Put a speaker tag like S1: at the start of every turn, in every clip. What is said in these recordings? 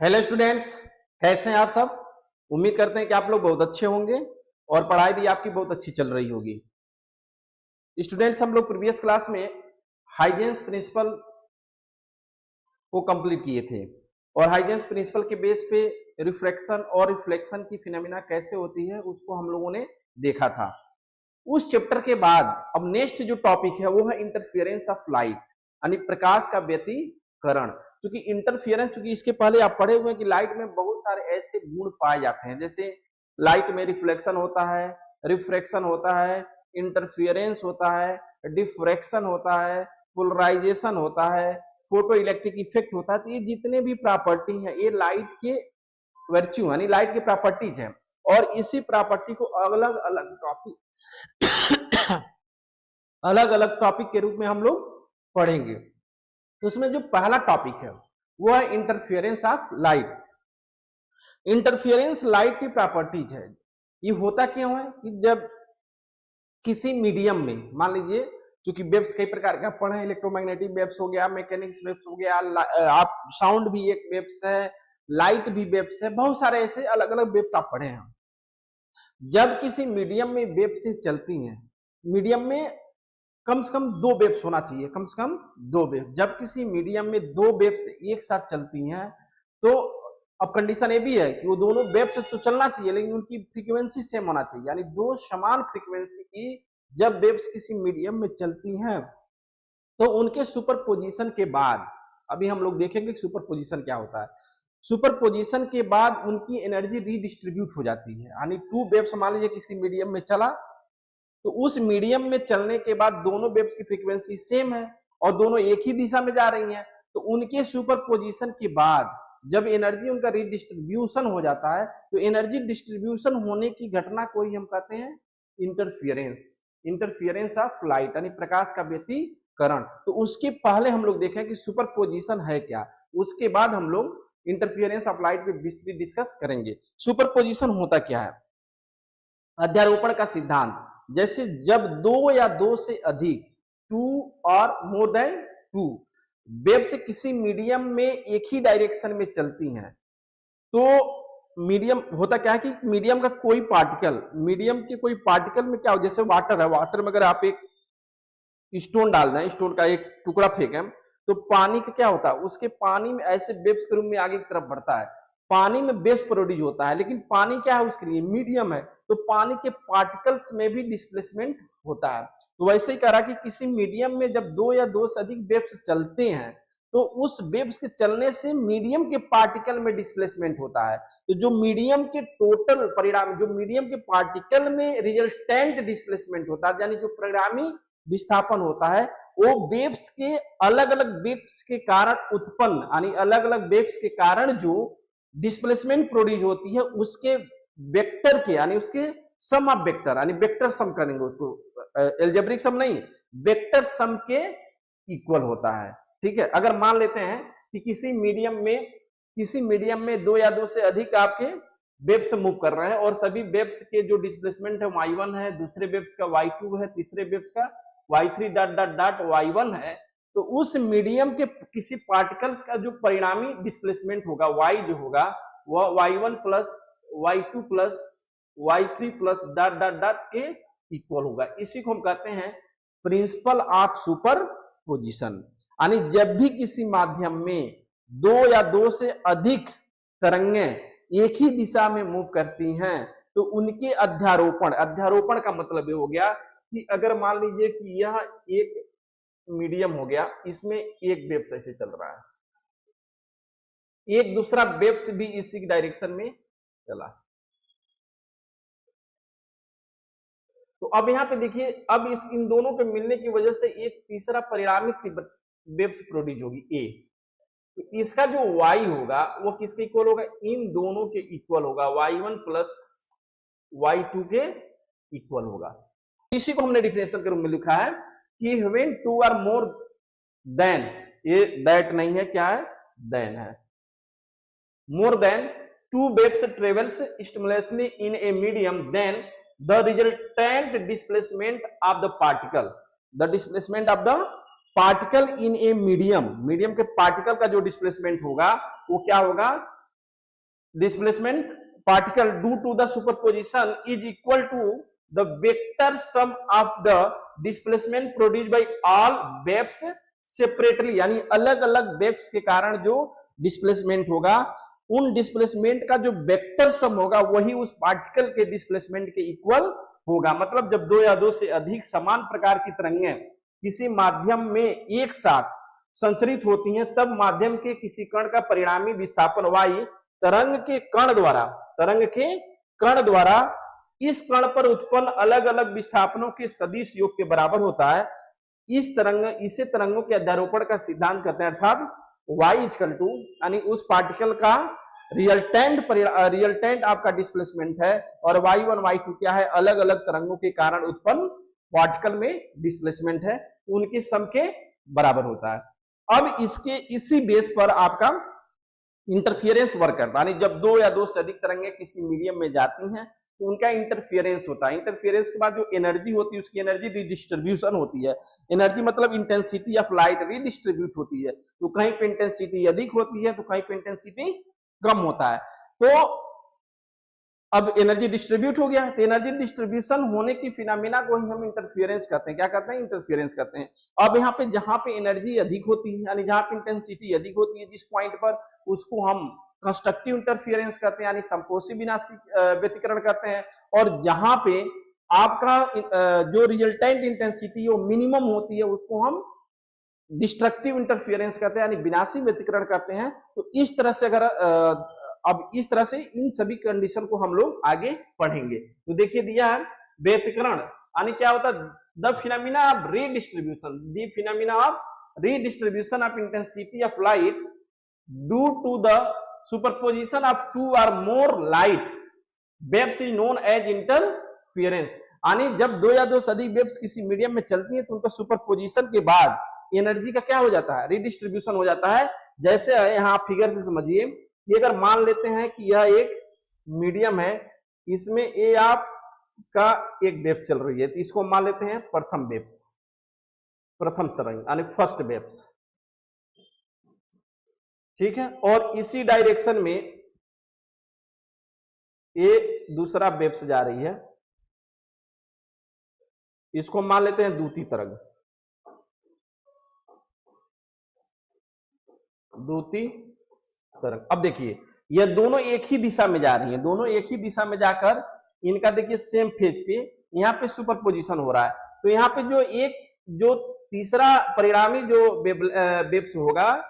S1: Hello students, कैसे हैं आप सब। उम्मीद करते हैं कि आप लोग बहुत अच्छे होंगे और पढ़ाई भी आपकी बहुत अच्छी चल रही होगी। स्टूडेंट्स, हम लोग प्रीवियस क्लास में हाइजेंस प्रिंसिपल्स को कंप्लीट किए थे और हाइजेंस प्रिंसिपल के बेस पे रिफ्रैक्शन और रिफ्लेक्शन की फिनोमिना कैसे होती है उसको हम लोगों ने देखा था। उस चैप्टर के बाद अब नेक्स्ट जो टॉपिक है वो है इंटरफेरेंस ऑफ लाइट, यानी प्रकाश का व्यतिकरण। क्योंकि इंटरफेरेंस, चूंकि इसके पहले आप पढ़े हुए हैं कि लाइट में बहुत सारे ऐसे गुण पाए जाते हैं, जैसे लाइट में रिफ्लेक्शन होता है, रिफ्रैक्शन होता है, इंटरफेरेंस होता है, डिफ्रैक्शन होता है, पोलराइजेशन होता है, फोटो इलेक्ट्रिक इफेक्ट होता है। तो ये जितने भी प्रॉपर्टी हैं ये लाइट के वर्च्यू यानी लाइट की प्रॉपर्टीज हैं और इसी प्रॉपर्टी को अलग अलग टॉपिक के रूप में हम लोग पढ़ेंगे। तो उसमें जो पहला टॉपिक है वो है interference of light. Interference light की प्रॉपर्टीज है। ये होता क्यों है कि जब किसी मीडियम में, मान लीजिए चूंकि वेव्स कई प्रकार का पढ़े, इलेक्ट्रोमैग्नेटिक वेव्स हो गया, मैकेनिक्स वेव्स हो गया, आप साउंड भी एक वेव्स है, लाइट भी वेव्स है, बहुत सारे ऐसे अलग अलग वेव्स आप पढ़े हैं। जब किसी मीडियम में वेव्स चलती हैं, मीडियम में कम से कम दो वेव्स होना चाहिए, कम से कम दो वेव। जब किसी मीडियम में दो वेव्स एक साथ चलती हैं तो अब कंडीशन ये भी है कि वो दोनों वेव्स तो चलना चाहिए लेकिन उनकी फ्रीक्वेंसी सेम होना चाहिए, यानी दो समान फ्रीक्वेंसी की जब वेव्स किसी मीडियम में चलती हैं तो उनके सुपरपोजिशन के बाद, अभी हम लोग देखेंगे कि सुपरपोजिशन क्या होता है। सुपरपोजिशन के बाद उनकी एनर्जी रीडिस्ट्रीब्यूट हो जाती है, यानी टू वेव्स मान लीजिए किसी मीडियम में चला तो उस मीडियम में चलने के बाद दोनों वेव्स की फ्रीक्वेंसी सेम है और दोनों एक ही दिशा में जा रही हैं, तो उनके सुपरपोजिशन के बाद जब एनर्जी उनका रीडिस्ट्रीब्यूशन हो जाता है तो एनर्जी डिस्ट्रीब्यूशन होने की घटना को ही हम कहते हैं इंटरफियरेंस, इंटरफियरेंस ऑफ लाइट, यानी प्रकाश का व्यतिकरण। तो उसके पहले हम लोग देखें कि सुपरपोजिशन है क्या, उसके बाद हम लोग इंटरफियरेंस ऑफ लाइट पे विस्तृत डिस्कस करेंगे। सुपरपोजिशन होता क्या है? अध्यारोपण का सिद्धांत, जैसे जब दो या दो से अधिक, टू और मोर देन टू वेव्स किसी मीडियम में एक ही डायरेक्शन में चलती हैं तो मीडियम होता क्या है कि मीडियम का कोई पार्टिकल, मीडियम के कोई पार्टिकल में क्या हो, जैसे वाटर है, वाटर में अगर आप एक स्टोन डाल दें, स्टोन का एक टुकड़ा फेंकें तो पानी का क्या होता है, उसके पानी में ऐसे वेव्स के रूप में आगे की तरफ बढ़ता है, पानी में वेव्स प्रोड्यूस होता है, लेकिन पानी क्या है उसके लिए मीडियम है तो पानी के पार्टिकल्स में भी डिस्प्लेसमेंट होता है। तो वैसे ही कह रहा कि किसी मीडियम में जब दो या दो से अधिक वेव्स चलते हैं तो उस वेव्स के चलने से मीडियम के पार्टिकल में डिस्प्लेसमेंट होता है। तो जो मीडियम के टोटल परिणाम, जो मीडियम के पार्टिकल में रिजल्टेंट डिस्प्लेसमेंट होता है, यानी जो परिणामी विस्थापन होता है, वो वेव्स के अलग अलग वेव्स के कारण उत्पन्न, यानी अलग अलग वेव्स के कारण जो डिस्प्लेसमेंट प्रोड्यूस होती है उसके वेक्टर के, यानी उसके सम ऑफ वेक्टर, यानी वेक्टर सम करेंगे उसको, एल्जेब्रिक सम नहीं, वेक्टर सम के इक्वल होता है। ठीक है, अगर मान लेते हैं कि किसी मीडियम में दो या दो से अधिक आपके वेव्स मूव कर रहे हैं और सभी वेव्स के जो डिस्प्लेसमेंट है y1 है, दूसरे वेव्स का y2 है, तीसरे वेव्स का y3 dot dot dot y1 है, तो उस मीडियम के किसी पार्टिकल्स का जो परिणामी डिस्प्लेसमेंट होगा y जो होगा वह y1 plus y2 plus y3 plus dot dot dot के इक्वल होगा। इसी को हम कहते हैं प्रिंसिपल ऑफ सुपरपोजिशन, यानी जब भी किसी माध्यम में दो या दो से अधिक तरंगें एक ही दिशा में मूव करती हैं तो उनके अध्यारोपण, अध्यारोपण का मतलब ये हो गया कि अगर मान लीजिए कि यह एक मीडियम हो गया, इसमें एक वेव्स ऐसे चल रहा है, एक दूसरा वेव्स भी इसी डायरेक्शन में चला, तो अब यहां पे देखिए, अब इन दोनों के मिलने की वजह से एक तीसरा परिणामी वेव्स प्रोड्यूस होगी ए, तो इसका जो y होगा वो किसके इक्वल होगा, इन दोनों के इक्वल होगा, y1 प्लस y2 के इक्वल होगा। इसी को हमने डिफिनेशन के रूप में लिखा है कि when two are more than, ये दैट नहीं है, क्या है, देन है, more than two waves travels simultaneously in a medium then the resultant displacement of the particle, the displacement of the particle in a medium, medium के particle का जो displacement होगा वो क्या होगा, displacement particle due to the superposition is equal to the vector sum of the displacement produced by all waves separately, यानी अलग अलग वेव्स के कारण जो डिस्प्लेसमेंट होगा उन डिस्प्लेसमेंट का जो वेक्टर सम होगा वही उस पार्टिकल के डिस्प्लेसमेंट के इक्वल होगा। मतलब जब दो या दो से अधिक समान प्रकार की तरंगें किसी माध्यम में एक साथ संचरित होती हैं तब माध्यम के किसी कण का परिणामी विस्थापन y तरंग के कण द्वारा इस कण पर उत्पन्न अलग अलग विस्थापनों के सदिश योग के बराबर होता है। इसे तरंगों के अध्यारोपण का सिद्धांत कहते हैं, अर्थात y इक्वल टू यानी उस पार्टिकल का रियल्टेंट आपका डिस्प्लेसमेंट है और y1 y2 क्या है, अलग अलग तरंगों के कारण उत्पन्न पार्टिकल में डिस्प्लेसमेंट है, उनके सम के बराबर होता है। अब इसी बेस पर आपका इंटरफियरेंस वर्क करता है, यानी जब दो या दो से अधिक तरंगें किसी मीडियम में जाती हैं तो उनका इंटरफियरेंस होता है। इंटरफियरेंस के बाद जो एनर्जी होती है उसकी एनर्जी रिडिस्ट्रीब्यूशन होती है। एनर्जी मतलब इंटेंसिटी ऑफ लाइट रिडिस्ट्रीब्यूट होती है, तो कहीं पे इंटेंसिटी अधिक होती है तो कहीं पे इंटेंसिटी कम होता है। तो अब एनर्जी डिस्ट्रीब्यूट हो गया है, तो एनर्जी डिस्ट्रीब्यूशन होने की फिनोमेना को ही हम इंटरफियरेंस कहते हैं। क्या कहते हैं, इंटरफियरेंस कहते हैं। अब यहाँ पे जहां पे एनर्जी अधिक होती है यानी जहां पे इंटेंसिटी अधिक होती है जिस पॉइंट पर, उसको हम कंस्ट्रक्टिव इंटरफियरेंस कहते हैं यानी समकोशी विनाशी व्यतिकरण कहते हैं। और जहां पे आपका जो रिजल्टेंट इंटेंसिटी वो मिनिमम होती है उसको हम डिस्ट्रक्टिव इंटरफियरेंस कहते हैं यानी विनाशी व्यतिकरण कहते हैं। तो इस तरह से अगर अब इस तरह से इन सभी कंडीशन को हम लोग आगे पढ़ेंगे। तो देखिए दिया है व्यतिकरण यानी क्या होता है, the phenomena of redistribution, the phenomena of redistribution of intensity of light due to the superposition of two और more light waves is known as interference. यानी जब दो या दो से अधिक वेव्स किसी मीडियम में चलती हैं तो उनका सुपरपोजिशन के बाद एनर्जी का क्या हो जाता है, रीडिस्ट्रीब्यूशन हो जाता है। जैसे यहाँ फिगर से समझिए कि अगर मान लेते हैं कि यह एक मीडियम है, इसमें ए आप का एक वेव चल रही है, तो इसको मान लेते हैं प्रथम वेव्स, प्रथम तरंग यानी फर्स्ट वेव्स, ठीक है। और इसी डायरेक्शन में ए दूसरा वेव्स जा रही है, इसको मान लेते हैं द्वितीय तरंग, द्वितीय तरंग। अब देखिए ये दोनों एक ही दिशा में जा रही हैं, दोनों एक ही दिशा में जाकर इनका देखिए सेम फेज पे यहाँ पे सुपरपोजिशन हो रहा है। तो यहाँ पे जो तीसरा परिणामी जो वेव्स होगा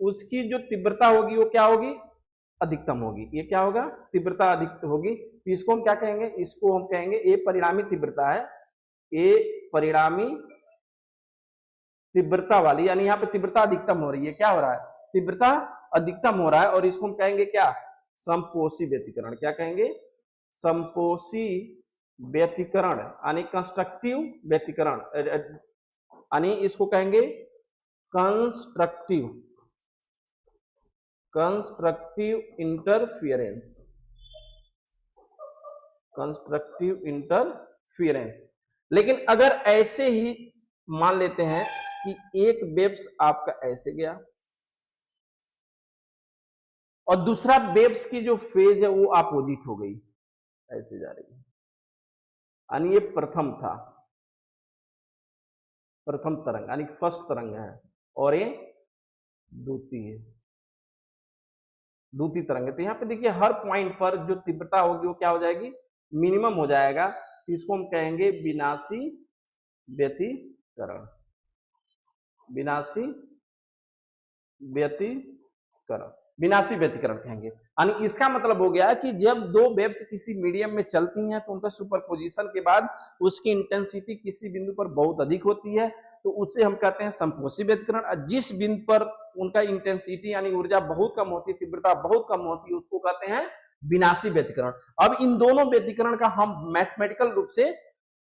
S1: उसकी जो तीव्रता होगी वो क्या होगी, अधिकतम होगी। ये क्या होगा, तीव्रता अधिक होगी। तो इसको हम क्या कहेंगे, इसको हम कहेंगे ए परिणामी तीव्रता है, ए परिणामी तीव्रता वाली, यानी यहाँ पे तीव्रता अधिकतम हो रही है। क्या हो रहा है, तीव्रता अधिकतम हो रहा है। और इसको हम कहेंगे क्या, समपोषी व्यतिकरण। क्या कहेंगे, समपोषी व्यतिकरण यानी कंस्ट्रक्टिव व्यतिकरण, यानी इसको कहेंगे कंस्ट्रक्टिव इंटरफियरेंस, कंस्ट्रक्टिव इंटरफियरेंस। लेकिन अगर ऐसे ही मान लेते हैं कि एक वेव्स आपका ऐसे गया और दूसरा वेव्स की जो फेज है वो अपोजिट हो गई, ऐसे जा रही है, यानी ये प्रथम था, प्रथम तरंग यानी फर्स्ट तरंग है, और ये द्वितीय तरंग है। तो यहाँ पे देखिए हर पॉइंट पर जो तीव्रता होगी वो क्या हो जाएगी, मिनिमम हो जाएगा। इसको हम कहेंगे विनाशी व्यतिकरण, विनाशी व्यतिकरण कहेंगे। यानी इसका मतलब हो गया कि जब दो वेव्स किसी मीडियम में चलती हैं तो उनका सुपरपोजिशन के बाद उसकी इंटेंसिटी किसी बिंदु पर बहुत अधिक होती है, तो उसे हम कहते हैं समपोषी व्यतिकरण। जिस बिंदु पर उनका इंटेंसिटी यानी ऊर्जा बहुत कम होती है, तीव्रता बहुत कम होती है, उसको कहते हैं विनाशी व्यतिकरण। अब इन दोनों व्यतिकरण का हम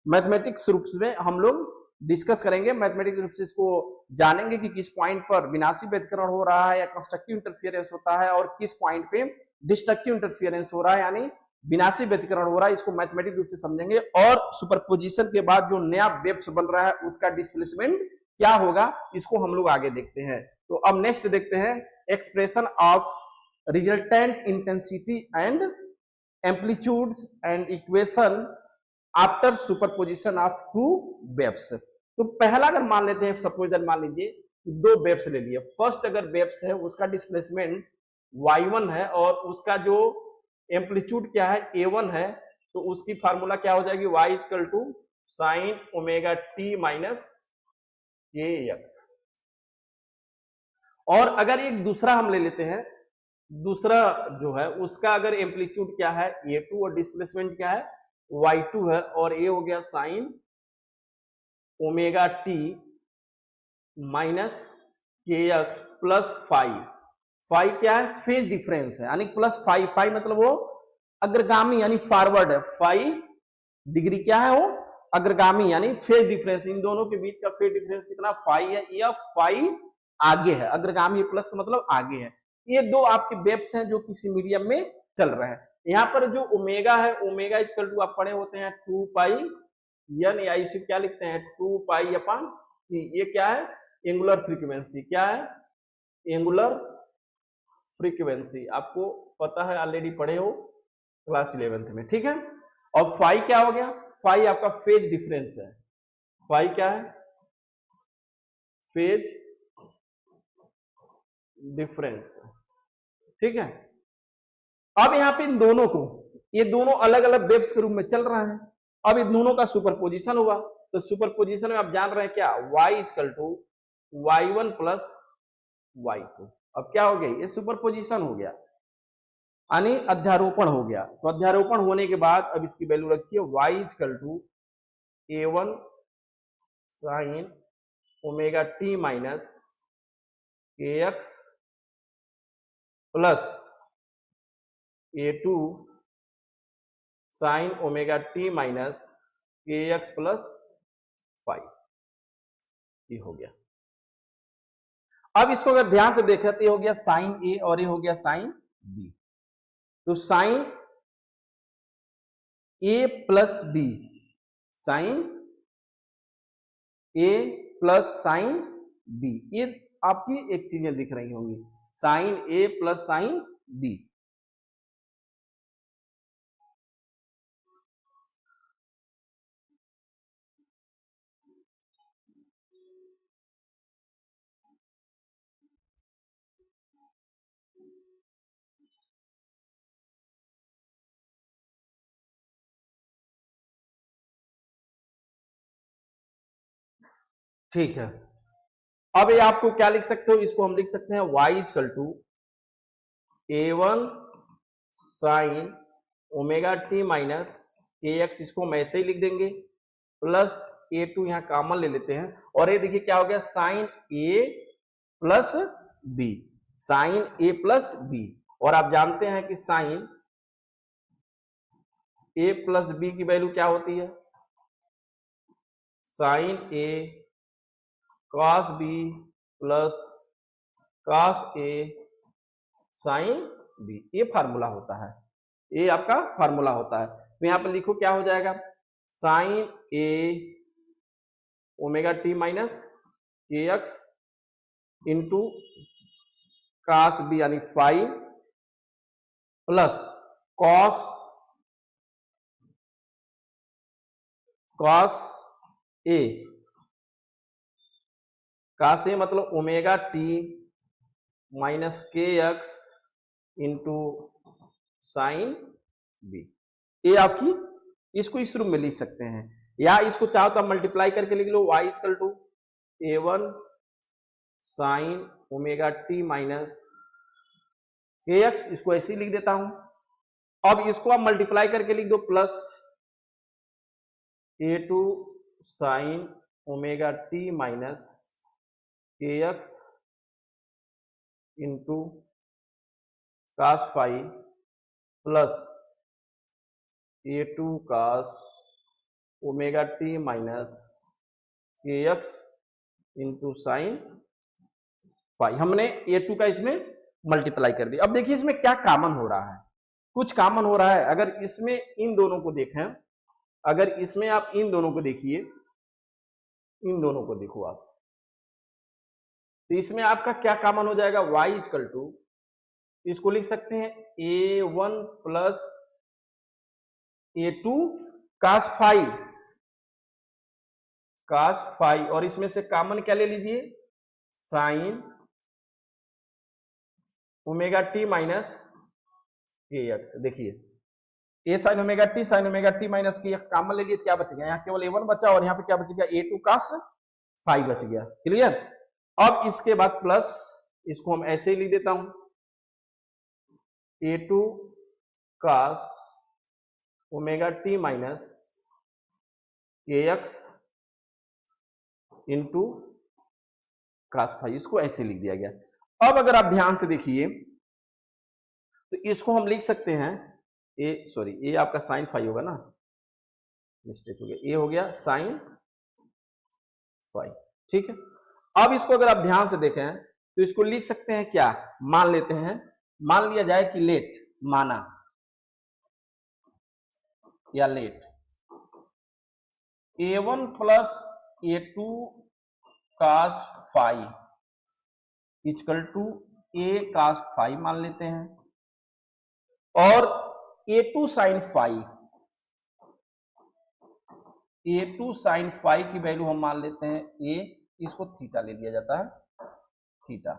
S1: मैथमेटिक्स रूप में हम लोग डिस्कस करेंगे, मैथमेटिक्स रूप से इसको जानेंगे कि किस पॉइंट पर विनाशी व्यतिकरण हो रहा है या कंस्ट्रक्टिव इंटरफियरेंस होता है और किस पॉइंट पे डिस्ट्रक्टिव इंटरफियरेंस हो रहा है यानी विनाशी व्यतिकरण हो रहा है, इसको मैथमेटिक रूप से समझेंगे, और सुपरपोजिशन के बाद जो नया वेव्स बन रहा है उसका डिस्प्लेसमेंट क्या होगा, इसको हम लोग आगे देखते हैं। तो अब नेक्स्ट देखते हैं expression of resultant intensity and amplitudes and equation after superposition of two waves. तो पहला अगर मान लेते हैं, सपोज मान लीजिए दो वेव्स ले लिए। फर्स्ट अगर वेव्स है उसका डिस्प्लेसमेंट y1 है और उसका जो एम्पलीट्यूड क्या है a1 है, तो उसकी फार्मूला क्या हो जाएगी, y equal to sine omega T minus kx। और अगर एक दूसरा हम ले लेते हैं, दूसरा जो है उसका अगर एम्पलीट्यूड क्या है a2 और डिस्प्लेसमेंट क्या है y2 है, और ये हो गया sine omega T minus kx plus phi क्या है, फेज डिफरेंस है, यानी प्लस फाई मतलब वो अग्रगामी यानी फॉरवर्ड है, फाई डिग्री क्या है वो अग्रगामी यानी फेज डिफरेंस, इन दोनों के बीच का फेज डिफरेंस कितना फाई है, या फाई आगे है, अग्रगामी प्लस का मतलब आगे है। ये दो आपके वेव्स हैं जो किसी मीडियम में चल रहे हैं। यहाँ पर जो ओमेगा है, ओमेगा इक्वल टू आप पढ़े होते हैं 2 पाई एन, या इसे क्या लिखते हैं 2 पाई अपॉन, ये क्या है एंगुलर फ्रीक्वेंसी, क्या है एंगुलर फ्रीक्वेंसी, आपको पता है ऑलरेडी पढ़े हो क्लास 11th में, ठीक है। और फाई क्या हो गया, फाई आपका फेज डिफरेंस है, फाई क्या है फेज डिफरेंस, ठीक है। अब यहां पे इन दोनों को, ये दोनों अलग अलग वेव्स के रूप में चल रहा है, अब इन दोनों का सुपरपोजिशन हुआ, तो सुपरपोजिशन में आप जान रहे हैं क्या, y equal to y1 plus y2। अब क्या हो गया, ये सुपरपोजिशन हो गया यानी अध्यारोपण हो गया। तो अध्यारोपण होने के बाद अब इसकी वैल्यू रखिए y equal to a1 sine omega T minus kx plus a2 sine omega T minus kx plus 5, ये हो गया। अब इसको अगर ध्यान से देखें तो ये हो गया साइन ए और ये हो गया साइन बी। तो साइन ए प्लस बी, साइन ए प्लस साइन बी, ये आपकी एक चीजें दिख रही होंगी, साइन ए प्लस साइन बी। ठीक है, अब ये आपको क्या लिख सकते हो, इसको हम लिख सकते हैं y equal to a1 sine omega T minus kx, इसको हम ऐसे ही लिख देंगे, प्लस a2 यहां कॉमन ले लेते हैं, और ये देखिए क्या हो गया sine a plus B, sine a plus B. और आप जानते हैं कि साइन a प्लस बी की वैल्यू क्या होती है, sine a cos B plus cos A sine B, ये फार्मूला होता है, ये आपका फार्मूला होता है। तो यहां पर लिखो क्या हो जाएगा, sine A omega T minus kx into cos B यानी 5 plus cos A, cos A मतलब omega T minus kx into sine B. ये आपकी, इसको इस रूप में लिख सकते हैं, या इसको चाहो तो आप मल्टीप्लाई करके लिख लो, y equal to a1 sine omega T minus kx, इसको ऐसे ही लिख देता हूं। अब इसको आप मल्टीप्लाई करके लिख दो, plus a2 sine omega T minus kx into cos 5 plus a2 cos omega T minus kx into sign 5। हमने a2 का इसमें मल्टीप्लाई कर दिया। अब देखिए इसमें क्या कॉमन हो रहा है, कुछ कॉमन हो रहा है। अगर इसमें इन दोनों को देखें, अगर इसमें आप इन दोनों को देखिए, इन दोनों को देखो आप, तो इसमें आपका क्या कॉमन हो जाएगा, y इक्वल टू, इसको लिख सकते हैं a1 plus a2 cos 5, cos 5, और इसमें से कॉमन क्या ले लीजिए, sign omega T minus K x. देखिए ए sign omega T minus K x common ले लिए, क्या बच गया, यहाँ केवल a1 बचा और यहाँ पे क्या बच गया, a2 cos 5 बच गया। क्लियर। अब इसके बाद प्लस, इसको हम ऐसे ही लिख देता हूं, a2 cos omega T minus K x into cos 5, इसको ऐसे लिख दिया गया। अब अगर आप ध्यान से देखिए तो इसको हम लिख सकते हैं ए आपका साइन 5 होगा ना, मिस्टेक हो गया, ए हो गया साइन 5, ठीक है। अब इसको अगर आप ध्यान से देखें तो इसको लिख सकते हैं क्या, मान लेते हैं, मान लिया जाए कि लेट, माना या let a1 plus a2 cos 5 equal to a cos 5 मान लेते हैं, और a2 sin 5, a2 sin 5 की वैल्यू हम मान लेते हैं a, इसको थीटा ले लिया जाता है, theta,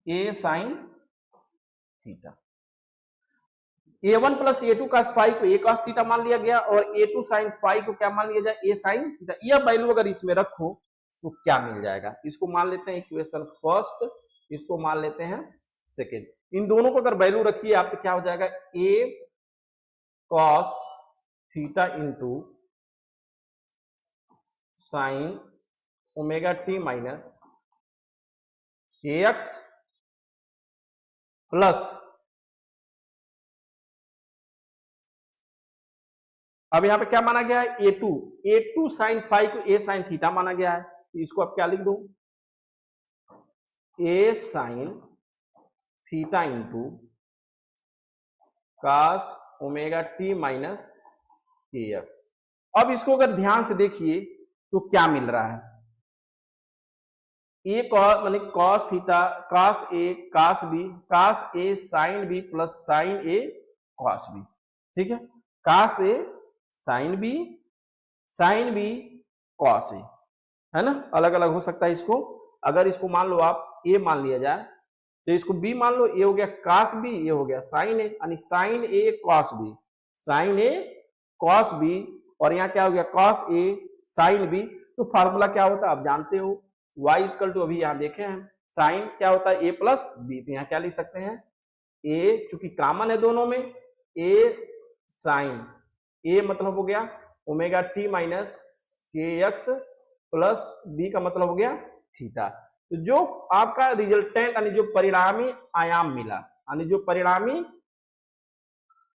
S1: a sin theta. a1 plus a2 cos 5 को a cos थीटा मान लिया गया, और a2 sin 5 को क्या मान लिया जाए, a sin थीटा। यह वैल्यू अगर इसमें रखो तो क्या मिल जाएगा, इसको मान लेते हैं इक्वेशन फर्स्ट, इसको मान लेते हैं सेकेंड। इन दोनों को अगर वैल्यू रखिए आप तो क्या हो जाएगा, a cos theta into sine omega T minus K X plus, अब यहां पे क्या माना गया है, a2 साइन 5 को a साइन थीटा माना गया है, तो इसको आप क्या लिख दो, a sine theta into cos omega T minus K x. अब इसको अगर ध्यान से देखिए तो क्या मिल रहा है, a cos माने cos theta, cos a cos b, cos a sin b plus sin a cos b, ठीक है, cos a sin b sin b cos a, है ना, अलग अलग हो सकता है। इसको अगर इसको मान लो आप a मान लिया जाए तो इसको b मान लो, ये हो गया cos b, ये हो गया sin a, यानी sin a cos b, sin a cos b, और यहाँ क्या हो गया cos a sin b। तो फार्मूला क्या होता है आप जानते हो, y इक्वल टू, अभी यहाँ देखे हैं साइन क्या होता है a प्लस b, तो यहाँ क्या लिख सकते हैं, a चूंकि कॉमन है दोनों में, a साइन, a मतलब हो गया omega T minus K X plus b का मतलब हो गया थीटा। तो जो आपका रिजल्टेंट यानी जो परिणामी आयाम मिला, यानी जो परिणामी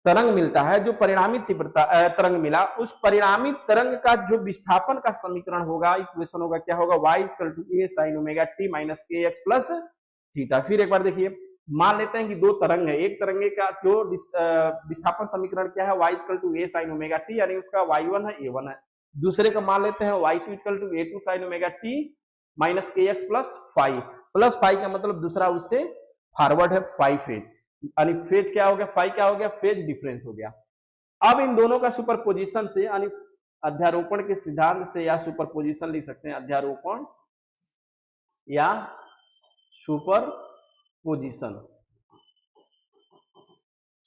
S1: तरंग मिलता है, जो परिणामी तीव्रता तरंग मिला, उस परिणामी तरंग का जो विस्थापन का समीकरण होगा, इक्वेशन होगा, क्या होगा, y equal to a sin omega T minus K X plus theta. फिर एक बार देखिए, मान लेते हैं कि दो तरंग है, एक तरंगे का जो विस्थापन समीकरण क्या है, y equal to a sin omega t, यानी उसका y1 है, a1 है। दूसरे का मान लेते हैं y2 equal to a2 sin omega T minus K X plus 5 का मतलब दूसरा उससे फॉरवर्ड है 5 फेज, यानी फेज क्या हो गया, 5 क्या हो गया, फेज डिफरेंस हो गया। अब इन दोनों का सुपरपोजिशन से, यानी अध्यारोपण के सिद्धांत से, या सुपरपोजिशन लिख सकते हैं, अध्यारोपण या सुपरपोजिशन,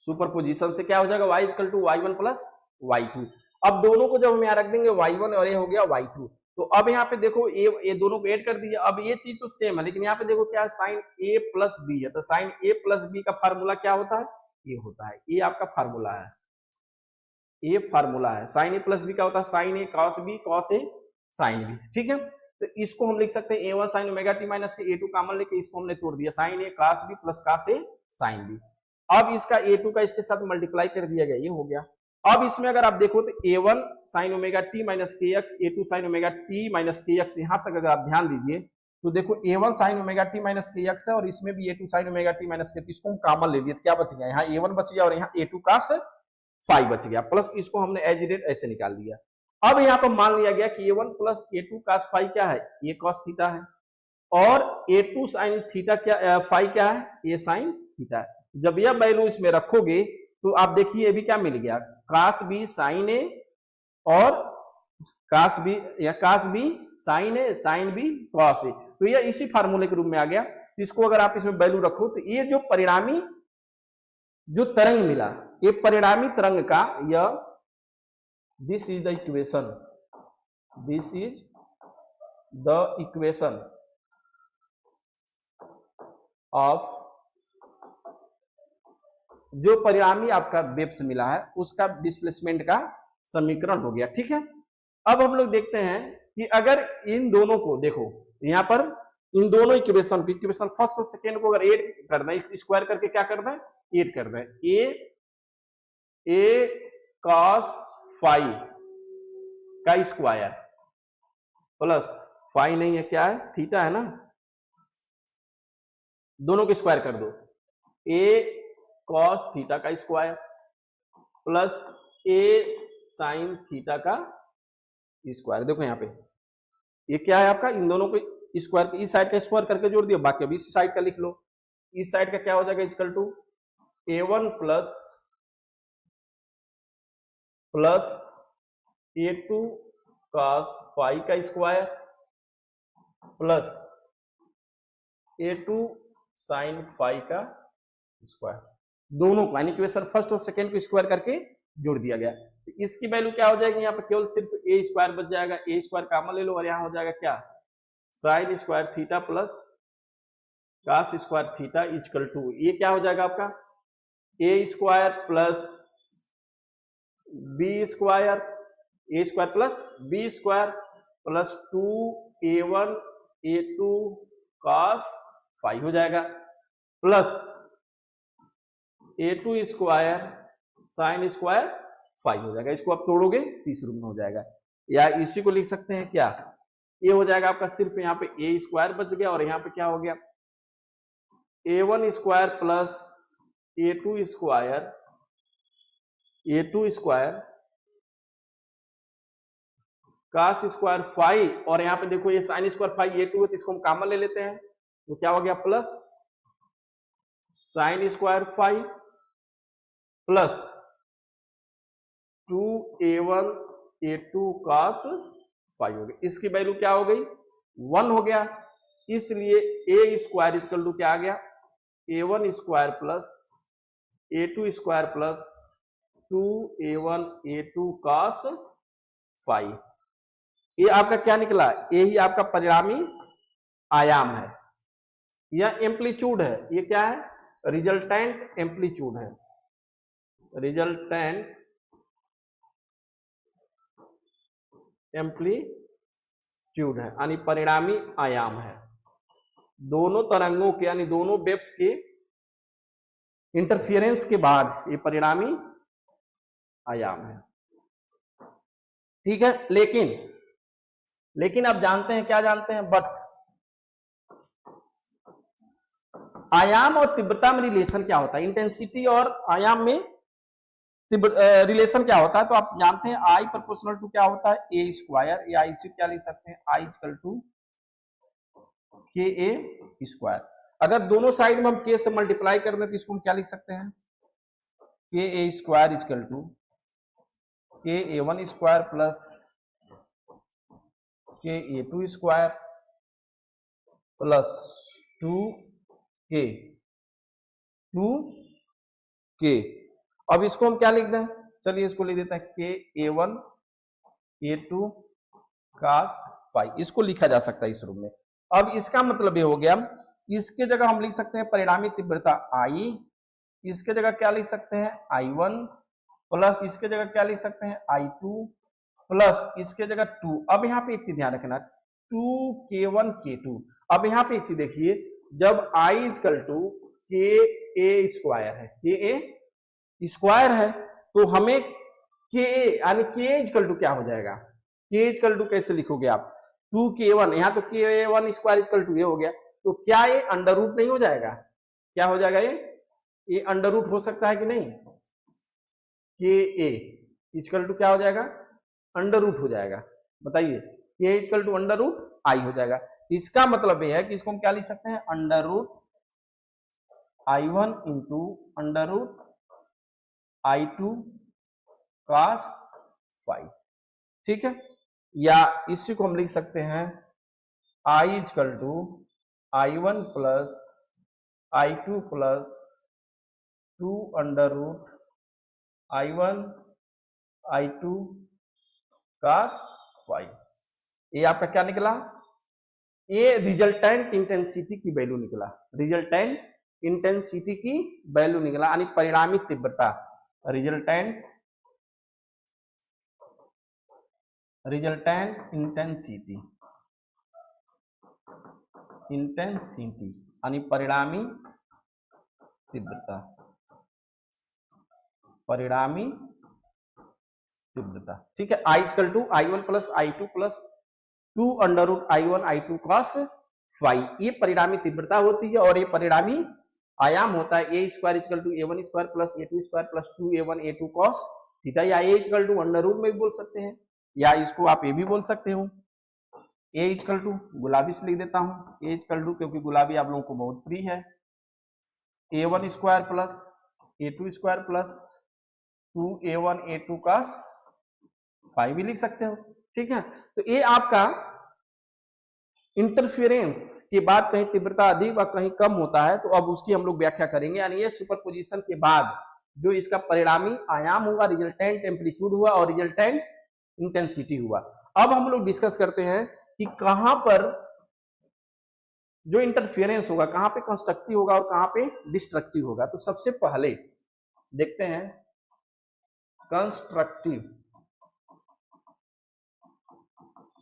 S1: सुपरपोजिशन से क्या हो जाएगा, y equal to y1 plus y2। अब दोनों को जब हम यहाँ रख देंगे y1 और ये हो गया y2, तो अब यहाँ पे देखो ये दोनों को ऐड कर दीजिए। अब ये चीज तो सेम है, लेकिन यहाँ पे देखो क्या है, साइन a प्लस बी है, तो साइन a प्लस बी का फार्मूला क्या होता है, ये होता है, ये आपका फार्मूला है, ये फार्मूला है, साइन a प्लस बी का होता है sine a cos b cos a sin b, ठीक है। तो इसको हम लिख सकते हैं a1 sin omega T minus के a2 कॉमन लेके इसको हमने तोड़ दिया, sine a cos b plus cos a sin b। अब इसका a2 का इसके साथ मल्टीप्लाई कर दिया गया, ये हो गया। अब इसमें अगर आप देखो तो a1 sin omega T minus K X, a2 sin omega T minus K X, यहां तक अगर आप ध्यान दीजिए तो देखो a1 sin omega T minus K x है और इसमें भी a2 sin omega T minus के, इसको हम कॉमन ले लिए, क्या बच गया, यहाँ a1 बच गया और यहाँ a2 cos फाई बच गया, प्लस इसको हमने एज इट इज ऐसे निकाल दिया। अब यहाँ पर मान लिया गया कि a1 plus a2 cos phi क्या है, a cos थीटा है, और a2 sin थीटा क्या, फाई क्या है, a sin थीटा है। जब यह वैल्यू इसमें रखोगे तो आप देखिए अभी क्या मिल गया, cos b sin a और cos b या cos b sin a sin b cos a, तो यह इसी फार्मूले के रूप में आ गया। इसको अगर आप इसमें वैल्यू रखो तो ये जो परिणामी जो तरंग मिला, ये परिणामी तरंग का यह this is the equation, this is the equation of जो परिणामी आपका वेव्स मिला है उसका डिस्प्लेसमेंट का समीकरण हो गया। ठीक है, अब हम लोग देखते हैं कि अगर इन दोनों को देखो, यहां पर इन दोनों इक्वेशन को, इक्वेशन फर्स्ट और सेकेंड को अगर ऐड करना है, स्क्वायर करके क्या करना है, ऐड करना है, a cos फाई का स्क्वायर प्लस फाई नहीं है, क्या है, थीटा है ना, दोनों को स्क्वायर कर दो, a cos थीटा का square plus a sin theta का स्क्वायर। देखो यहाँ पे ये क्या है आपका, इन दोनों को स्क्वायर, इस साइड का स्क्वायर करके जोड़ दिया, बाकी अभी इस साइड का लिख लो, इस साइड का क्या हो जाएगा, equal to a1 plus a2 cos phi का square plus a2 sin phi का स्क्वायर, दोनों को यानी इक्वेशन फर्स्ट और सेकेंड को स्क्वायर करके जोड़ दिया गया। तो इसकी वैल्यू क्या हो जाएगी, यहाँ पे केवल सिर्फ a स्क्वायर बच जाएगा, a स्क्वायर कॉमन ले लो और यहाँ हो जाएगा क्या, sine square theta plus cos square theta equal to, ये क्या हो जाएगा आपका a square plus b square, a square plus b square plus 2a1 a2 cos phi हो जाएगा plus a2 square sine square phi हो जाएगा। इसको आप तोड़ोगे तो इस रूप में हो जाएगा, या इसी को लिख सकते हैं क्या, ये हो जाएगा आपका सिर्फ यहाँ पे a स्क्वायर बच गया और यहाँ पे क्या हो गया, a1 square plus a2 square, a2 square cos square phi, और यहाँ पे देखो ये साइन स्क्वायर फाई a2 है तो इसको हम कॉमन ले लेते हैं, तो क्या हो गया plus sine square phi plus 2a1 a2 cos phi हो गया। इसकी वैल्यू क्या हो गई, 1 हो गया, इसलिए a स्क्वायर इक्वल टू क्या आ गया, a1 square plus a2 square plus 2a1 a2 cos phi. ये आपका क्या निकला, ये ही आपका परिणामी आयाम है, यह एम्पलीट्यूड है, ये क्या है, रिजल्टेंट एम्पलीट्यूड है, रिजल्टेंट एम्पलीट्यूड है यानी परिणामी आयाम है। दोनों तरंगों के यानी दोनों वेव्स के इंटरफियरेंस के बाद ये परिणामी आयाम है। ठीक है, लेकिन आप जानते हैं, क्या जानते हैं, बट आयाम और तीव्रता में रिलेशन क्या होता है, इंटेंसिटी और आयाम में रिलेशन क्या होता है, तो आप जानते हैं आई प्रोपोर्शनल टू क्या होता है, ए स्क्वायर, या इसे क्या लिख सकते हैं, आई इक्वल टू के ए स्क्वायर। अगर दोनों साइड में हम के से मल्टीप्लाई कर दें तो इसको हम क्या लिख सकते हैं, के ए स्क्वायर इक्वल टू के ए वन स्क्वायर प्लस के ए टू स्क्वायर प्लस 2k। अब इसको हम क्या लिख दें, चलिए इसको लिख देते हैं के a1 a2 cos फाई, इसको लिखा जा सकता है इस रूप में। अब इसका मतलब ये हो गया, इसके जगह हम लिख सकते हैं परिणामी तीव्रता I, इसके जगह क्या लिख सकते हैं I1 प्लस इसके जगह क्या लिख सकते हैं I2 प्लस इसके जगह 2। अब यहाँ पे एक चीज ध्यान रखना, 2k1 k2। अब यहाँ पे एक चीज देखिए, जब I इक्वल टू के ए स्क्वायर है, के ए स्क्वायर है, तो हमें के यानी के इक्वल टू क्या हो जाएगा, के इक्वल टू कैसे लिखोगे आप, 2k1, यहाँ तो k1 स्क्वायर इक्वल टू ये हो गया, तो क्या ये अंडर रूट नहीं हो जाएगा? क्या हो जाएगा? ये अंडर रूट हो सकता है कि नहीं? के ए इक्वल टू क्या हो जाएगा? अंडर रूट हो जाएगा। बताइए, K equal to under root I हो जाएगा। इसका मतलब ये है कि इसको हम क्या लिख सकते हैं? Under root I1 into under root I2 cos five, ठीक है। या इसी को हम लिख सकते हैं I equal to I1 plus I2 plus 2 under root I1 I2 cos five. ये आपका क्या निकला? ये रिजल्टेंट इंटेंसिटी की वैल्यू निकला, रिजल्टेंट इंटेंसिटी की वैल्यू निकला, यानी परिणामी तीव्रता, रिजल्टेंट इंटेंसिटी, यानी परिणामी तीव्रता, परिणामी तीव्रता, ठीक है। I equal to I1 plus I2 plus 2 under root I1 I2 cos five, ये परिणामी तीव्रता होती है और ये परिणामी आयाम होता है। A square equal to A1 square plus A2 square plus 2A1 A2 cos theta, या A equal to under root में भी बोल सकते हैं, या इसको आप ये भी बोल सकते हो। ए इक्वल टू गुलाबी से लिख देता हूं, ए इक्वल टू, क्योंकि गुलाबी आप लोगों को बहुत प्रिय है, A1 square plus A2 square plus 2A1 A2 cos five भी लिख सकते हो, ठीक है। तो ये आपका इंटरफेरेंस के बाद कहीं तीव्रता अधिक और कहीं कम होता है, तो अब उसकी हम लोग व्याख्या करेंगे। यानी ये सुपरपोजिशन के बाद जो इसका परिणामी आयाम हुआ, रिजल्टेंट एम्पलीट्यूड हुआ और रिजल्टेंट इंटेंसिटी हुआ। अब हम लोग डिस्कस करते हैं कि कहां पर जो इंटरफेरेंस होगा, कहां पे कंस्ट्रक्टिव होगा और कहां पे डिस्ट्रक्टिव होगा। तो सबसे पहले देखते हैं कंस्ट्रक्टिव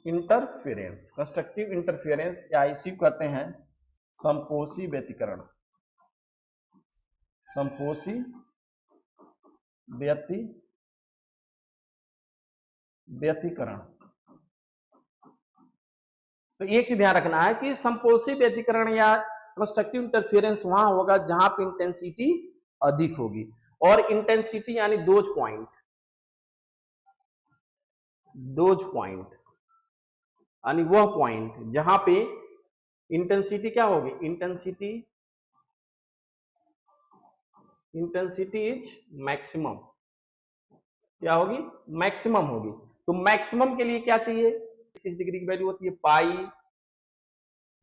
S1: इंटरफेरेंस। कंस्ट्रक्टिव इंटरफेरेंस या इसी को कहते हैं संपोषी व्यतिकरण, संपोषी व्यतिकरण। तो एक चीज ध्यान रखना है कि संपोषी व्यतिकरण या कंस्ट्रक्टिव इंटरफेरेंस वहां होगा जहां पे इंटेंसिटी अधिक होगी, और इंटेंसिटी यानी दोज पॉइंट, यानी वह पॉइंट जहां पे इंटेंसिटी क्या होगी? इंटेंसिटी इज मैक्सिमम, क्या होगी? मैक्सिमम होगी। तो मैक्सिमम के लिए क्या चाहिए? किस डिग्री की वैल्यू होती है? पाई,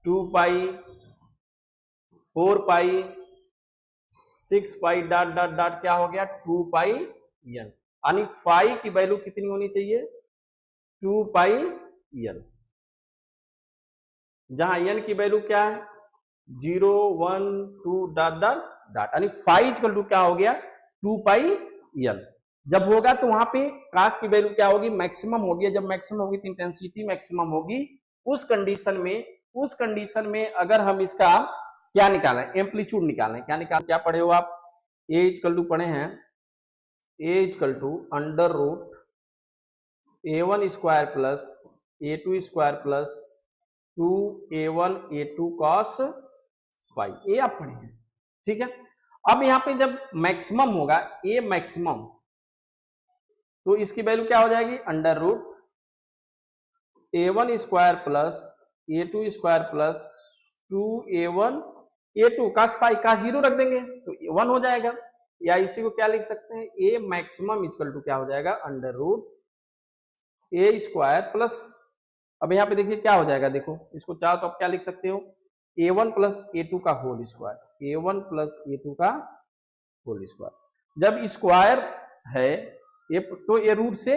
S1: 2 पाई, 4 पाई, 6 पाई डॉट डॉट डॉट क्या हो गया? 2 पाई एन, यानी फाई की वैल्यू कितनी होनी चाहिए? 2 पाई एन, जहां एन की वैल्यू क्या है? 0 1 2 डॉट डॉट डॉट, यानी फाई इक्वल टू क्या हो गया? 2 पाई एन। जब होगा तो वहां पे कास की वैल्यू क्या होगी? मैक्सिमम होगी। जब मैक्सिमम होगी तो इंटेंसिटी मैक्सिमम होगी। उस कंडीशन में अगर हम इसका क्या निकालें? एम्पलीट्यूड निकालें। क्या पढ़े हो आप? ए इक्वल टू पढ़े हैं, A equal to under root A1 square plus A2 square plus 2A1 A2 cos five, ये आप पढ़े हैं, ठीक है। अब यहां पे जब मैक्सिमम होगा, ए मैक्सिमम, तो इसकी वैल्यू क्या हो जाएगी? Under root A1 square plus A2 square plus 2A1 A2 cos five, cos 0 रख देंगे तो 1 हो जाएगा। या इसी को क्या लिख सकते हैं? ए मैक्सिमम इक्वल टू क्या हो जाएगा? अंडर रूट ए स्क्वायर प्लस, अब यहाँ पे देखिए क्या हो जाएगा, देखो इसको चाहो तो आप क्या लिख सकते हो? A1 प्लस A2 का whole square, A1 plus A2 का होल स्क्वायर। जब स्क्वायर है तो ये रूट से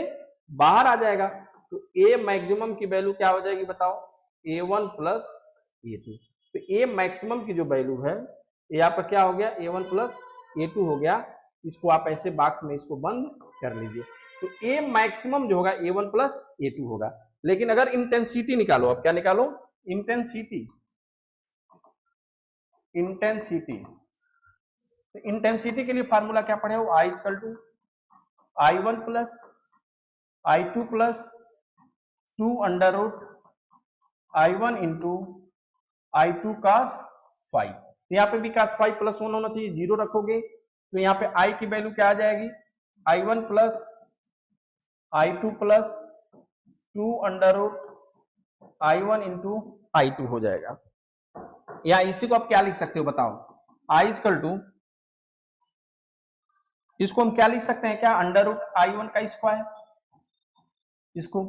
S1: बाहर आ जाएगा, तो ए मैक्सिमम की वैल्यू क्या हो जाएगी बताओ? A1 plus A2। तो ए मैक्सिमम की जो वैल्यू है, ये यहाँ पर क्या हो गया? A1 प्लस A2 हो गया। इसको आप ऐसे बॉक्स में इसको बंद कर लीजिए। तो ए मैक्सिमम जो होगा A1 प्लस A2 होगा। लेकिन अगर इंटेंसिटी निकालो, अब क्या निकालो? इंटेंसिटी। तो इंटेंसिटी के लिए फार्मूला क्या पढ़े हो? I equal to I1 plus I2 plus 2 under root I1 into I2 cos five. तो यहाँ पे भी cos फाइव प्लस 1 होना चाहिए, 0 रखोगे तो यहाँ पे I की वैल्यू क्या आ जाएगी, I1 plus I2 plus 2 under root I1 into I2 हो जाएगा। या इसी को आप क्या लिख सकते हो बताओ, I इक्वल टू, इसको हम क्या लिख सकते हैं, क्या अंडर रूट I1 का स्क्वायर, इसको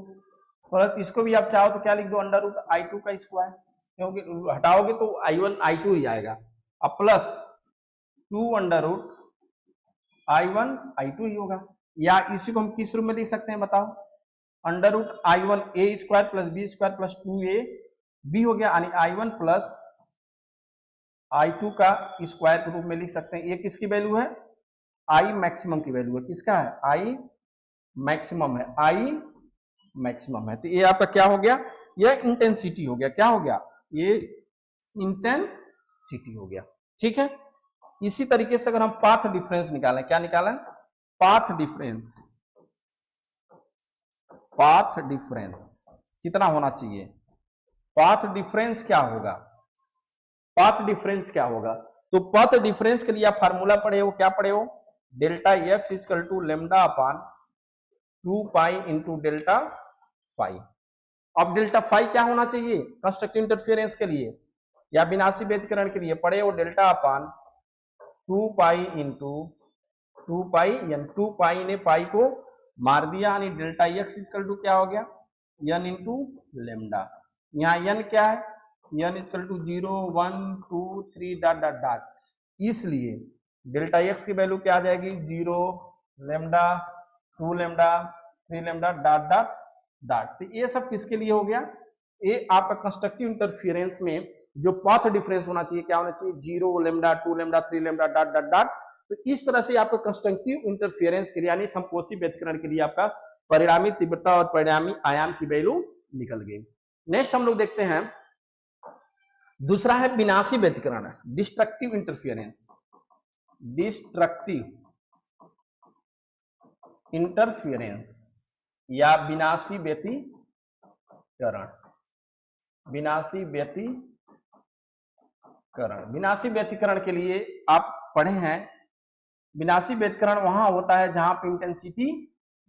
S1: प्लस इसको भी आप चाहो तो क्या लिख दो, अंडर रूट I2 का स्क्वायर, क्योंकि हटाओगे तो I1 I2 ही आएगा, अब plus 2 under root I1 I2 ही होगा। या इसी को हम किस रूप में लिख सकते हैं बताओ, under root I1 A square plus B square plus 2A B हो गया, यानी I1 प्लस I2 का स्क्वायर के रूप में लिख सकते हैं। ये किसकी वैल्यू है, I मैक्सिमम की वैल्यू है, किसका है, I मैक्सिमम है, I मैक्सिमम है। तो ये आपका क्या हो गया, ये इंटेंसिटी हो गया, क्या हो गया, ये इंटेंसिटी हो गया। ठीक है, इसी तरीके से अगर हम पाथ डिफरेंस निकालें, क्या निकालें, पाथ डिफरेंस, पाथ डिफरेंस कितना होना चाहिए, पाथ डिफरेंस क्या होगा, पाथ डिफरेंस क्या होगा, तो पाथ डिफरेंस के लिए आप फार्मूला पढ़े हो, क्या पढ़े हो, delta x equal to lambda upon 2 pi into delta five. अब डेल्टा फाइव क्या होना चाहिए, कंस्ट्रक्टिव इंटरफेरेंस के लिए या विनाशी व्यतिकरण के लिए पढ़े हो, डेल्टा अपान 2 पाई इंटू 2 पाई, यानी 2 पाई ने पाई को मार दिया, यानी डेल्टा एक्स इक्वल टू क्या हो गया, n इंटू लेमडा। यहाँ n क्या है, n equal to 0 1 2 3 dot dot dot, इसलिए डेल्टा एक्स की वैल्यू क्या आ जाएगी, 0 lambda 2 lambda 3 lambda dot dot dot. तो ये सब किसके लिए हो गया, ये आपका कंस्ट्रक्टिव इंटरफेरेंस में जो पाथ डिफरेंस होना चाहिए क्या होना चाहिए, 0 lambda 2 lambda 3 lambda dot dot dot. तो इस तरह से आपका कंस्ट्रक्टिव इंटरफेरेंस के लिए यानी समकोषी व्यतिकरण के लिए आपका परिणामी तीव्रता और परिणामी आयाम की वैल्यू निकल गई। नेक्स्ट हम लोग देखते हैं, दूसरा है विनाशी व्यतिकरण, डिस्ट्रक्टिव इंटरफेरेंस, डिस्ट्रक्टिव इंटरफेरेंस या विनाशी व्यतिकरण, विनाशी व्यतिकरण। विनाशी व्यतिकरण के लिए आप पढ़े हैं, विनाशी व्यतिकरण वहां होता है जहां पे इंटेंसिटी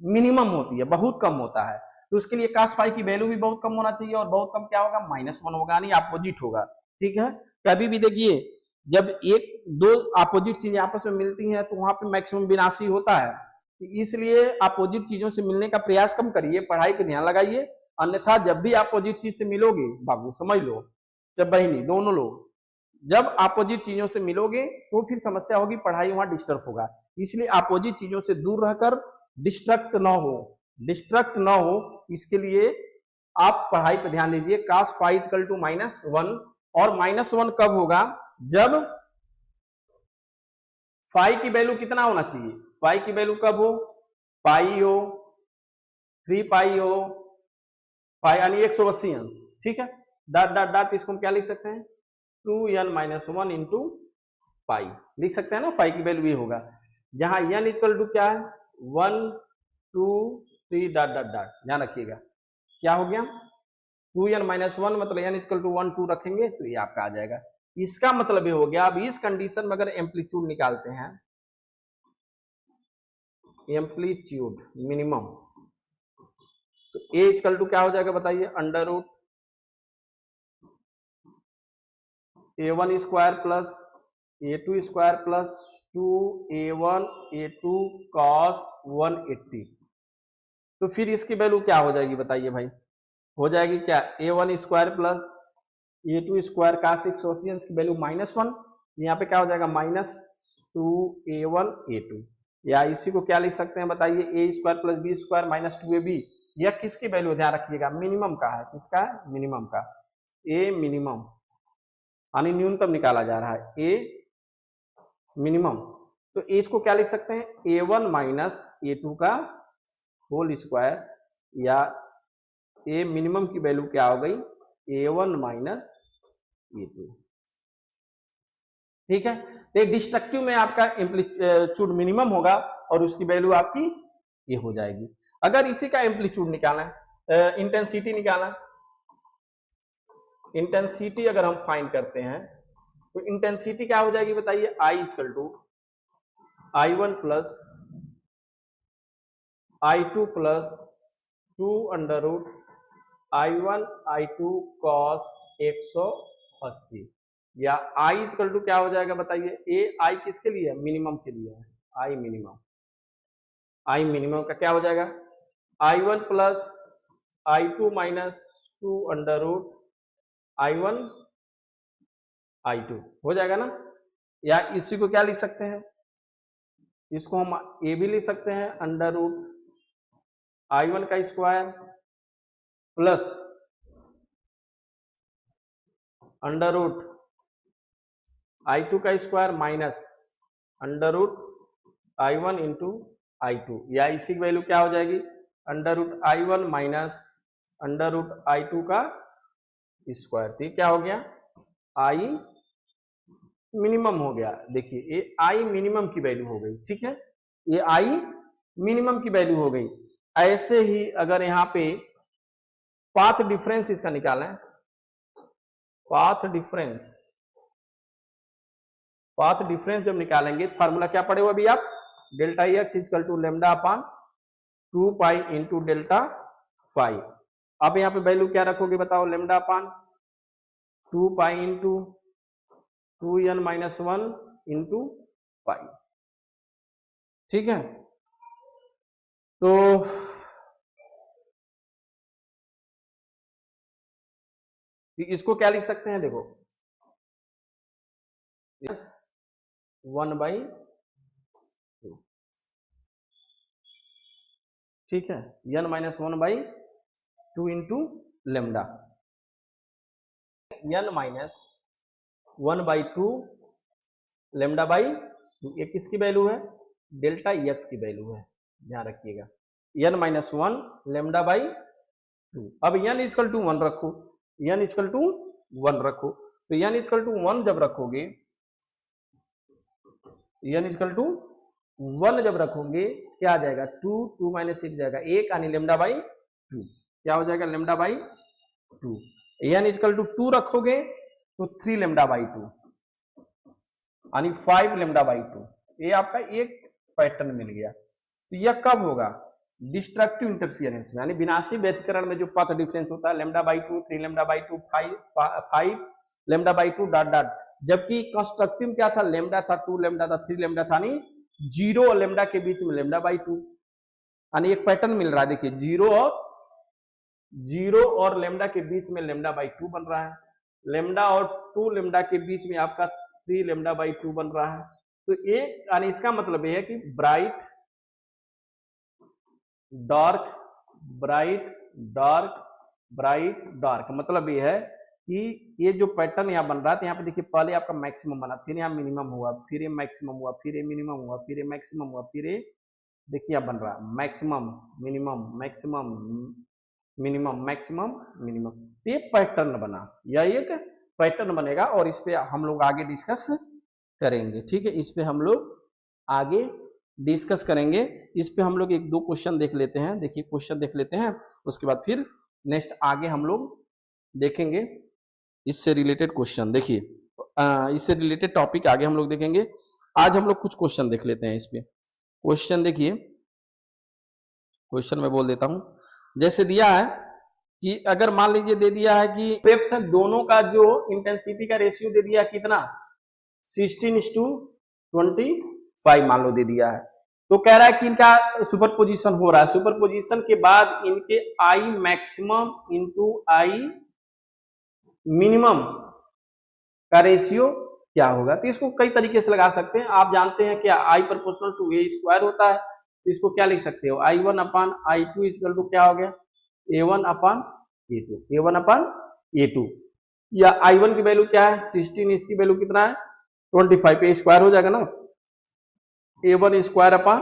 S1: मिनिमम होती है, बहुत कम होता है, तो उसके लिए cos फाई की वैल्यू भी बहुत कम होना चाहिए, और बहुत कम क्या होगा, -1 होगा, नहीं अपोजिट होगा। ठीक है, कभी भी देखिए जब एक दो अपोजिट चीजें आपस में मिलती हैं तो वहां पे मैक्सिमम विनाशी होता है, तो इसलिए अपोजिट चीजों से मिलने का प्रयास कम करिए, पढ़ाई पे ध्यान लगाइए, अन्यथा जब भी अपोजिट चीज से मिलोगे, बाबू समझ लो, जब बहनी दोनों लोग जब अपोजिट चीजों से मिलोगे तो फिर समस्या होगी, पढ़ाई वहां डिस्टर्ब होगा, इसलिए अपोजिट चीजों से दूर रहकर डिस्ट्रक्ट ना हो, डिस्ट्रक्ट ना हो, इसके लिए आप पढ़ाई पे ध्यान दीजिए। cos फाई इक्वल टू -1, और -1 कब होगा, जब फाई की वैल्यू कितना होना चाहिए, फाई की वैल्यू कब हो, पाई हो, 3 पाई हो, पाई यानी 180 अंश। ठीक है, डॉट डॉट डॉट, इसको हम क्या लिख सकते हैं, 2n-1 इंटू पाई लिख सकते हैं ना, पाई की वैल्यू ये होगा, जहां n इक्वल टू क्या है, 1 2 3 डॉट डॉट डॉट, ध्यान रखिएगा क्या हो गया, 2n-1 मतलब n इक्वल टू 1 2 रखेंगे तो ये आपका आ जाएगा। इसका मतलब ये हो गया, अब इस कंडीशन में अगर एम्पलीट्यूड निकालते हैं, एम्पलीट्यूड मिनिमम, तो a इक्वल टू क्या हो जाएगा बताइए, under root a1 square plus a2 square plus 2a1 a2 cos 180। तो फिर इसकी वैल्यू क्या हो जाएगी बताइए भाई, हो जाएगी क्या, a1 square plus a2 square cos 180 की वैल्यू -1, यहाँ पे क्या हो जाएगा, -2a1 a2, या इसी को क्या लिख सकते हैं बताइए, a square plus b square -2ab। यह किसकी वैल्यू ध्यान रखिएगा, मिनिमम का है, किसका है, मिनिमम का, a मिनिमम यानी न्यूनतम निकाला जा रहा है, a मिनिमम, तो a इसको क्या लिख सकते हैं, a1 माइनस a2 का होल स्क्वायर, या a मिनिमम की वैल्यू क्या हो गई, a1 माइनस a2। ठीक है, तो डिस्ट्रक्टिव में आपका एम्पलीट्यूड मिनिमम होगा और उसकी वैल्यू आपकी ये हो जाएगी। अगर इसी का एम्पलीट्यूड निकालना, इंटेंसिटी निकालना, इंटेंसिटी अगर हम फाइंड करते हैं तो इंटेंसिटी क्या हो जाएगी बताइए, I equal to I1 plus I2 plus 2 under root I1 I2 cos 180, या I इक्वल टू क्या हो जाएगा बताइए, ए I किसके लिए है, मिनिमम के लिए है, I मिनिमम, I मिनिमम का क्या हो जाएगा I1 plus I2 minus 2 under root I1 I2 हो जाएगा ना। या इसी को क्या लिख सकते हैं, इसको हम ए भी लिख सकते हैं अंडर रूट I1 का square plus under root I2 का square minus under root I1 into I2, या इसी की वैल्यू क्या हो जाएगी under root I1 minus under root I2 का स्क्वायर। तो क्या हो गया, I मिनिमम हो गया। देखिए ये I मिनिमम की वैल्यू हो गई, ठीक है, ये I मिनिमम की वैल्यू हो गई। ऐसे ही अगर यहाँ पे पाथ डिफरेंस इसका निकालें, पाथ डिफरेंस जब निकालेंगे फार्मूला क्या पड़ेगा अभी आप, delta x equal to lambda upon 2 pi into delta five. अब यहाँ पे वैल्यू क्या रखोगे बताओ, lambda upon 2 pi into 2n minus 1 into pi, ठीक है। तो इसको क्या लिख सकते हैं, देखो 1/2, ठीक है, n minus 1/2 into lambda, n minus 1/2 lambda by 2, ये किसकी वैल्यू है, डेल्टा एक्स की वैल्यू है, ध्यान रखिएगा, n माइनस 1 लेमडा बाई 2। अब n इक्वल टू 1 रखो, n इक्वल टू 1 रखो, तो n इक्वल टू 1 जब रखोगे, n इक्वल टू 1 जब रखोगे क्या आ जाएगा, 2 माइनस 6 जाएगा 1, यानी लेमडा बाई 2, क्या हो जाएगा lambda by 2। n equal to 2 रखोगे तो 3 लेमडा बाई 2, यानी 5 लेमडा बाई 2। ये आपका एक पैटर्न मिल गया। तो यह कब होगा, डिस्ट्रक्टिव इंटरफियरेंस में, यानी विनाशी व्यतिकरण में जो पाथ डिफरेंस होता है, lambda by 2, 3 lambda by 2, 5 lambda by 2 dot dot. जबकि कंस्ट्रक्टिव क्या था, लेमडा था, 2 लेमडा था, 3 लेमडा था, नहीं 0 और लेमडा के बीच में लेमडा बाई 2, यानी एक पैटर्न मिल रहा है। देखिए 0 और लेमडा के बीच में लेमडा बाई 2 बन रहा है, लेमडा और 2 लेमडा के बीच में आपका 3 लेमडा बाई 2 बन रहा है। तो ये यानी इसका मतलब यह है कि bright dark, bright dark, bright dark, मतलब ये है कि ये जो पैटर्न यहाँ बन रहा है, तो यहाँ पे देखिए पहले आपका मैक्सिमम बना, फिर यहाँ मिनिमम हुआ, फिर ये मैक्सिमम हुआ, फिर ये मिनिमम हुआ, फिर ये मैक्सिमम हुआ, फिर ये देखिए यहाँ बन रहा है maximum minimum maximum minimum maximum minimum. ये पैटर्न बना, यह एक पैटर्न बनेगा और इस पे हम लोग आगे डिस्कस करेंगे, ठीक है, इस पे हम लोग आगे डिस्कस करेंगे। इस पे हम लोग एक दो क्वेश्चन देख लेते हैं, देखिए क्वेश्चन देख लेते हैं, उसके बाद फिर नेक्स्ट आगे हम लोग देखेंगे इससे रिलेटेड क्वेश्चन। देखिए इससे रिलेटेड टॉपिक आगे हम लोग देखेंगे, आज हम लोग कुछ क्वेश्चन देख लेते हैं। इस पे क्वेश्चन देखिए, क्वेश्चन मैं बोल देता हूं, जैसे दिया है कि अगर मान लीजिए दे दिया है कि वेव्स हैं दोनों का जो इंटेंसिटी का रेशियो दे दिया कितना 16:25 मान लो दे दिया है, तो कह रहा है कि इनका सुपरपोजिशन हो रहा है, सुपरपोजिशन के बाद इनके I maximum into I minimum का रेशियो क्या होगा। तो इसको कई तरीके से लगा सकते हैं, आप जानते हैं कि I proportional to A square होता है, तो इसको क्या लिख सकते हो, I1 upon I2 equal to क्या हो गया A1 upon A2, A1 upon A2, या I1 की वैल्यू क्या है 16, इसकी वैल्यू कितना है 25, पे स्क्वायर हो जाएगा ना, A1 square upon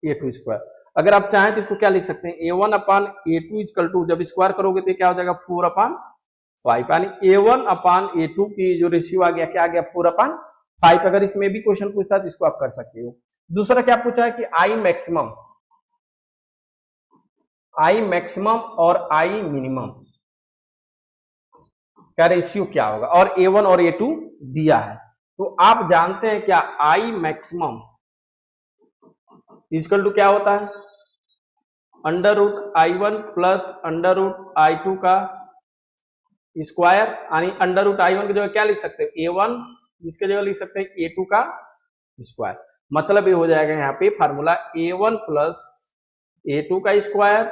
S1: A2 square. अगर आप चाहें तो इसको क्या लिख सकते हैं A1 upon A2 equal to, जब स्क्वायर करोगे तो क्या हो जाएगा 4/5, यानी A1 अपान A2 की जो रेशियो आ गया क्या आ गया 4/5। अगर इसमें भी क्वेश्चन पूछता है तो इसको आप कर सकते हो। दूसरा क्या पूछा है कि I मैक्सिमम और I मिनिमम, का रेशियो क्या होगा, और A1 और A2 दिया है। तो आप जानते हैं क्या, I मैक्सिमम इक्वल टू क्या होता है, under root I1 plus under root I2 का स्क्वायर, यानी अंडर रूट I1 की जगह क्या लिख सकते हैं, A1, जिसके जगह लिख सकते हैं A2 का स्क्वायर। मतलब ये हो जाएगा यहाँ पे फार्मूला A1 प्लस A2 का स्क्वायर,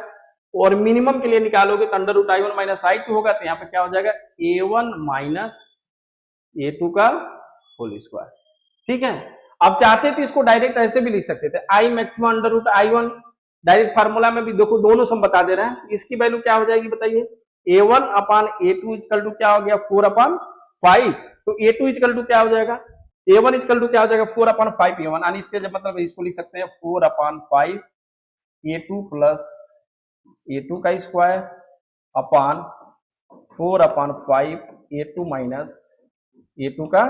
S1: और मिनिमम के लिए निकालोगे तो under root I1 minus I2 होगा, तो यहाँ पे क्या हो जाएगा A1 माइनस A2 का होल स्क्वायर। ठीक है, अब चाहते थे इसको डायरेक्ट ऐसे भी लिख सकते थे, I maximum under root I1, direct formula में भी देखो दोनों सम बता दे रहे हैं। इसकी वैल्यू क्या हो जाएगी बताइए, A1 upon A2 equal to क्या हो गया 4/5, तो A2 इक्वल टू क्या हो जाएगा, A1 इक्वल टू क्या हो जाएगा 4/5 A1, यानी इसके मतलब इसको लिख सकते हैं 4/5 A2 प्लस A2 का square upon 4/5 A2 minus A2 का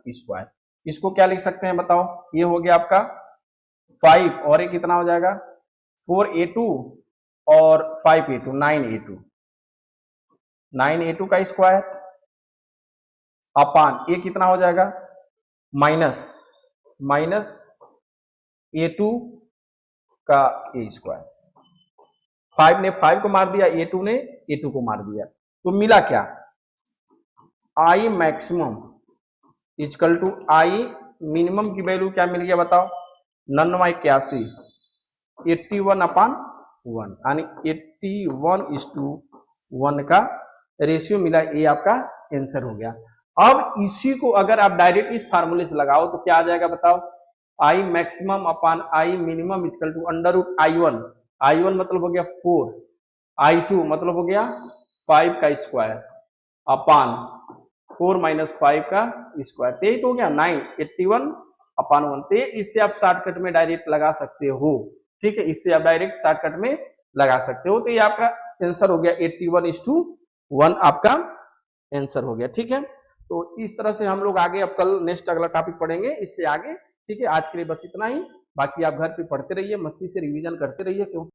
S1: स्क्वायर। इसको क्या लिख सकते हैं बताओ, ये हो गया आपका 5 और ये कितना हो जाएगा 4A2 और 5A2 9A2 का स्क्वायर अपान ये कितना हो जाएगा माइनस A2 का ए स्क्वायर। 5 ने 5 को मार दिया, A2 ने A2 को मार दिया, तो मिला क्या, I maximum equal to I minimum की वैल्यू क्या मिल गया बताओ, 99 81/1, यानी 81:1 का रेशियो मिला, ये आपका आंसर हो गया। अब इसी को अगर आप डायरेक्ट इस फार्मूले से लगाओ तो क्या आ जाएगा बताओ, I maximum upon I minimum equal to under root I1 मतलब हो गया 4, I2 मतलब हो गया 5 का स्क्वायर अपान 4 माइनस 5 का स्क्वायर, तो ये तो हो गया 9 81/1। तो इससे आप शॉर्टकट में डायरेक्ट लगा सकते हो। ठीक है, इससे आप डायरेक्ट शॉर्टकट में लगा सकते हो। तो ये आपका आंसर हो गया 81:1 आपका आंसर हो गया। ठीक है, तो इस तरह से हम लोग आगे अब कल नेक्स्ट अगला टॉपिक पढ़ेंगे इससे आगे। ठीक है, आज के लिए बस इतना ही, बाकी आप घर पे पढ़ते रहिए, मस्ती से रिवीजन करते रहिए, क्यों